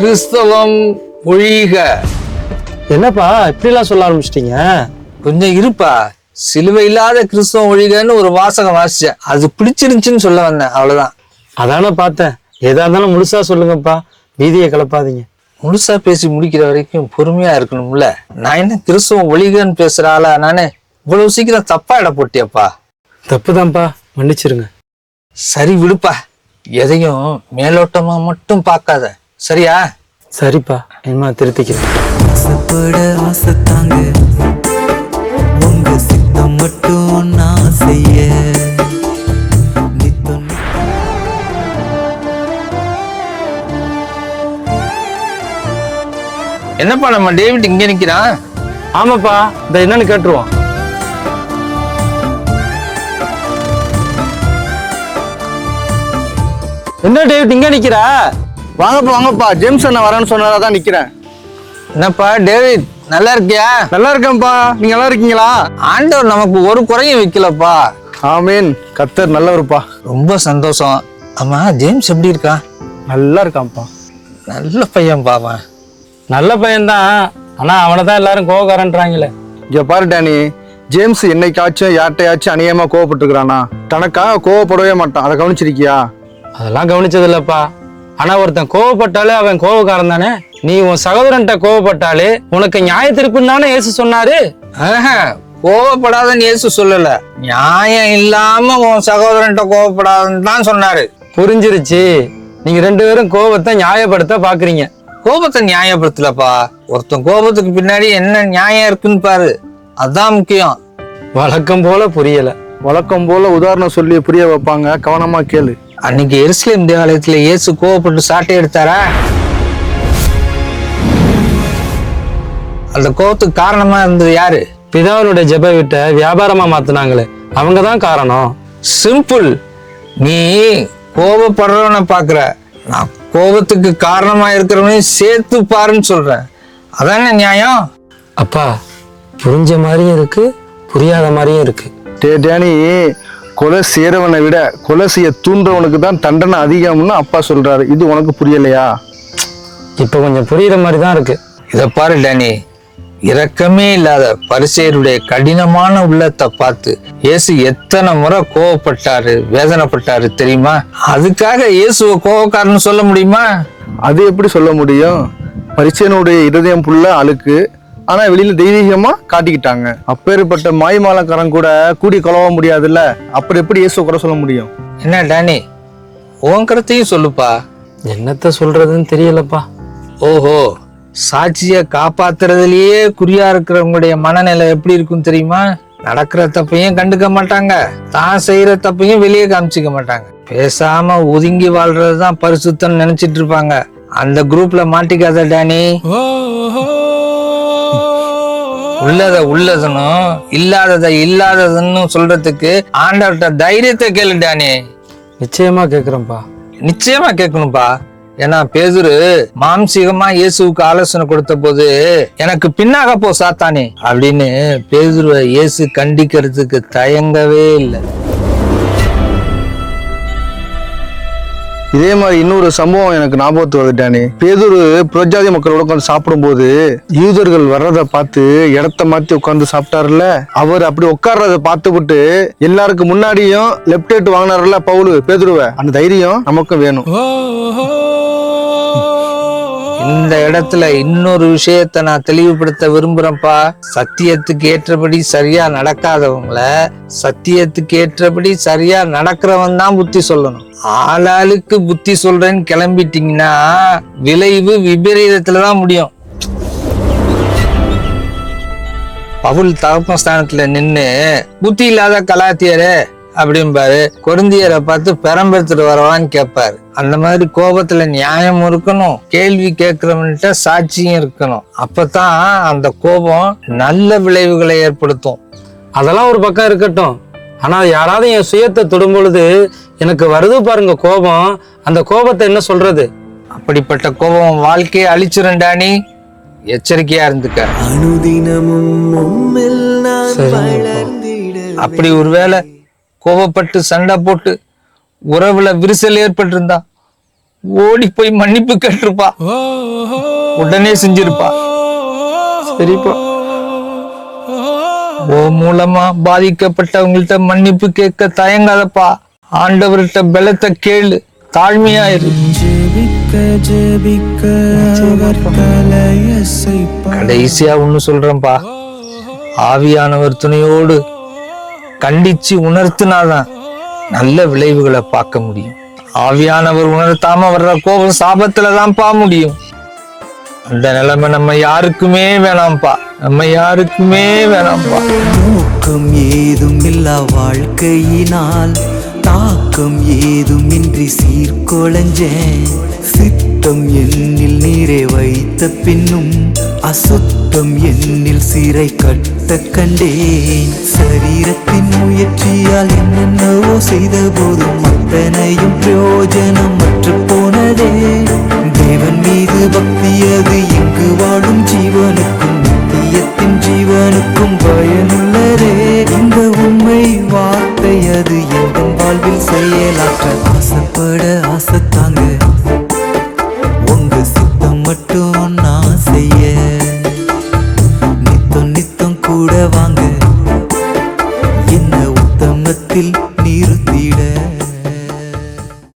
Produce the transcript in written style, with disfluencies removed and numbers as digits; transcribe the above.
கிறிஸ்தவம் ஒழிக. என்னப்பா இப்படிலாம் சொல்ல ஆரம்பிச்சிட்டீங்க? கொஞ்சம் இருப்பா. சிலுவை இல்லாத கிறிஸ்தவம் ஒழிகன்னு ஒரு வாசகம் வாசிச்சேன், அது பிடிச்சிருந்துச்சுன்னு சொல்ல வந்தேன், அவ்வளவுதான். அதானே பார்த்தேன். எதா இருந்தாலும் முழுசா சொல்லுங்கப்பா, வீதியை கிளப்பாதீங்க. முழுசா பேசி முடிக்கிற வரைக்கும் பொறுமையா இருக்கணும்ல. நான் என்ன கிறிஸ்தவம் ஒழிகன்னு பேசுற ஆளா நானு? இவ்வளவு சீக்கிரம் தப்பா இட போட்டியப்பா. தப்புதான்ப்பா, மன்னிச்சிருங்க. சரி விடுப்பா, எதையும் மேலோட்டமா மட்டும் பார்க்காத, சரியா? சரிப்பா, இனிமா திருத்திக்கிறேன். ஆசைத்தாங்க உங்க சித்தம் மட்டும் நான் செய்ய. என்னப்பா நம்ம டேவிட் இங்க நிக்கிறான்? ஆமாப்பா, இந்த என்னன்னு கேட்டுருவோம். என்ன டேவிட் இங்க நிக்கிறா? வாங்கப்பா வாங்கப்பா, ஜேம்ஸ் அண்ணா வரேன்னு சொன்னதான் நிக்கிறேன். என்னப்பா டேவிட், நல்லா இருக்கியா? நல்லா இருக்கேன்ப்பா, நீங்க நல்லா இருக்கீங்களா? ஆண்டவர் நமக்கு ஒரு குறையும் வைக்கலப்பா. ஆமீன், கர்த்தர் நல்லவருப்பா. ரொம்ப சந்தோஷம். ஆமா, ஜேம்ஸ் எப்படி இருக்கான்? நல்லா இருக்கான்ப்பா. நல்ல பையன் பாவன். நல்ல பையன்தான், ஆனா அவனை தான் எல்லாரும் கோவக்காரன்றாங்களே. இங்க பாரு டேனி, ஜேம்ஸ் என்னைக்காச்சும் யார்கிட்டயாச்சும் அநியமா கோவப்பட்டுருக்கானா? தனக்காக கோவப்படவே மாட்டான், அதை கவனிச்சிருக்கியா? அதெல்லாம் கவனிச்சது இல்லப்பா. ஆனா ஒருத்தன் கோவப்பட்டாலே அவன் கோவக்காரன் தானே. நீ உன் சகோதரன்ட்ட கோவப்பட்டாலே உனக்கு நியாய திருப்புன்னு தானே இயேசு சொன்னாரு. கோவப்படாதன்னு இயேசு சொல்லல, நியாயம் இல்லாம உன் சகோதரன்ட்ட கோவப்படாதன்னு தான் சொன்னாரு. புரிஞ்சிருச்சு. நீங்க ரெண்டு பேரும் கோபத்தை நியாயப்படுத்த பாக்குறீங்க. கோபத்தை நியாயப்படுத்தலப்பா, ஒருத்தன் கோபத்துக்கு பின்னாடி என்ன நியாயம் இருக்குன்னு பாரு, அதான் முக்கியம். வழக்கம் போல புரியல. வழக்கம் போல உதாரணம் சொல்லி புரிய வைப்பாங்க, கவனமா கேளு. அன்னைக்கு எருசலேம் தேவாலயத்துல இயேசு கோவப்பட்டு சாட்டை எடுத்தாரா? அந்த கோபத்துக்கு காரணமா இருந்தது யாரு? பிதாவினுடைய ஜெப வீட்டை வியாபாரமா மாத்தினாங்களே, அவங்கதான் காரணம். சிம்பிள். நீ கோபப்படுறவனை பாக்குற, நான் கோபத்துக்கு காரணமா இருக்கிறவனையும் சேர்த்து பாருன்னு சொல்றேன். அதானே நியாயம்? அப்பா, புரிஞ்ச மாதிரியும் இருக்கு, புரியாத மாதிரியும் இருக்கு. டேனி, கொலை செய்யறவனை விட கொலை செய்ய தூண்டுறவனுக்கு தான் தண்டனை அதிகம்னு அப்பா சொல்றாரு. இது உனக்கு புரியலையா? இப்ப கொஞ்சம் புரியுற மாதிரி தான் இருக்கு. இத பாரு டேனி, இரக்கமே இல்லாத பரிசேயருடைய கடினமான உள்ளத்தை பார்த்து இயேசு எத்தனை முறை கோவப்பட்டாரு, வேதனைப்பட்டாரு தெரியுமா? அதுக்காக இயேசுவை கோவக்காரன்னு சொல்ல முடியுமா? அது எப்படி சொல்ல முடியும்? பரிசேயனுடைய இருதயம் புள்ள அழுக்கு, ஆனா வெளியில தெய்வீகமா காட்டிக்கிட்டாங்க. அப்பேற்பட்ட மாய்மாலக்காரன் கூட கூடி கொலவ முடியாதுல்ல, அப்புறம் எப்படி இயேசு குறை சொல்ல முடியும்? என்ன டேனி, உன் கருத்தையும் சொல்லுப்பா. என்னத்த சொல்றதுன்னு தெரியலப்பா. ஓஹோ, சாட்சிய காப்பாத்துறதுலயே குறியா இருக்கிறவங்களுடைய மனநிலை எப்படி இருக்கும் தெரியுமா? நடக்கிற தப்பையும் கண்டுக்க மாட்டாங்க, தான் செய்யற தப்பையும் வெளியே காமிச்சிக்க மாட்டாங்க. பேசாம ஒதுங்கி வாழ்றதுதான் பரிசுத்தம் நினைச்சிட்டு இருப்பாங்க. அந்த குரூப்ல மாட்டிக்காத டேனி. உள்ளத உள்ளதுன்னும் இல்லாதத இல்லாததுன்னு சொல்றதுக்கு ஆண்டவர்கிட்ட தைரியத்தை கேளு டேனி. நிச்சயமா கேக்குறேன்ப்பா. நிச்சயமா கேட்கணும்பா. ஏன்னா பேதுரு மாம்சீகமா இயேசுவுக்கு ஆலோசனை கொடுத்த போது, எனக்கு பின்னாக போ சாத்தானே அப்படின்னு பேதுருவை இயேசு கண்டிக்கிறதுக்கு தயங்கவே இல்லை. இதே மாதிரி இன்னொரு சம்பவம் எனக்கு ஞாபகத்து வந்துட்டானே. பேதுரு புரஜாதி மக்களோட உட்காந்து சாப்பிடும் போது யூதர்கள் வர்றதை பார்த்து இடத்த மாத்தி உட்காந்து சாப்பிட்டாருல்ல, அவர் அப்படி உட்கார்றத பார்த்து விட்டு எல்லாருக்கும் முன்னாடியும் லெப்ட் ஹேட் வாங்கினார்ல பவுலு பேதுருவை, அந்த தைரியம் நமக்கும் வேணும். இந்த இடத்துல இன்னொரு விஷயத்தை நான் தெளிவுபடுத்த விரும்புறேன்ப்பா. சத்தியத்துக்கு ஏற்றபடி சரியா நடக்காதவங்கள சத்தியத்துக்கு ஏற்றபடி சரியா நடக்கிறவன் தான் புத்தி சொல்லணும். ஆளாளுக்கு புத்தி சொல்றேன்னு கிளம்பிட்டீங்கன்னா விளைவு விபரீதத்துலதான் முடியும். பவுல் தகப்பன் ஸ்தானத்துல நின்னு புத்தி இல்லாத கலாத்தியரே அப்படின்பாரு, கொரிந்தியரை பார்த்து பெரம்பெடுத்துட்டு வரவான்னு கேட்பாரு. அந்த மாதிரி கோபத்துல நியாயம் இருக்கணும், கேள்வி கேட்கிறவன்கிட்ட சாட்சியும் இருக்கணும். அப்பதான் அந்த கோபம் நல்ல விளைவுகளை ஏற்படுத்தும். அதெல்லாம் ஒரு பக்கம் இருக்கட்டும், ஆனா யாராவது என் சுயத்தை தொடும் பொழுது எனக்கு வருது பாருங்க கோபம், அந்த கோபத்தை என்ன சொல்றது? அப்படிப்பட்ட கோபம் வாழ்க்கையை அழிச்சிரும் டானி, எச்சரிக்கையா இருந்துக்க. அப்படி ஒருவேளை கோபப்பட்டு சண்டை போட்டு உறவுல விரிசல் ஏற்பட்டிருந்தா ஓடி போய் மன்னிப்பு கேட்டிருப்பா, உடனே செஞ்சிருப்பா. சரிப்பா. ஓ மூலமா பாதிக்கப்பட்டவங்கள்ட்ட மன்னிப்பு கேட்க தயங்காதப்பா. ஆண்டவர்கிட்ட பலத்தை கேளு, தாழ்மையாயிரு. கடைசியா ஒண்ணு சொல்றேன்பா, ஆவியானவர் துணையோடு கண்டிச்சு உணர்த்தினாதான் நல்ல விளைவுகளை பார்க்க முடியும். ஆவியானவர் உணர்த்தாம வர்ற கோபம் சாபத்துலதான்ப்பா முடியும். அந்த நிலைமை நம்ம யாருக்குமே வேணாம்ப்பா, நம்ம யாருக்குமே வேணாம்ப்பா. நோக்கம் ஏதும் இல்லா வாழ்க்கையினால் தாக்கம் ஏதும் இன்றி சீர்குலைஞ்சேன். சித்தம் என்னில் நீரை வைத்த பின்னும் அசுத்தம் என்னில் சிறை கட்ட கண்டேன். சரீரத்தின் முயற்சியால் என்னென்னவோ செய்த போதும் அத்தனையும் பிரயோஜனம் மற்று போனதே. தேவன் மீது பக்தியது இங்கு வாழும் ஜீவனுக்கும் நித்தியத்தின் ஜீவனுக்கும் பயனுள்ளதே. இந்த உண்மை வார்த்தை அது எங்கள் வாழ்வில் செயலாற்ற ஆசைப்பட ஆசைத்தாங்க. உங்க சித்தம் மட்டும் நான் செய்ய நித்தம் நித்தம் கூட வாங்க. என்ன உத்தமத்தில்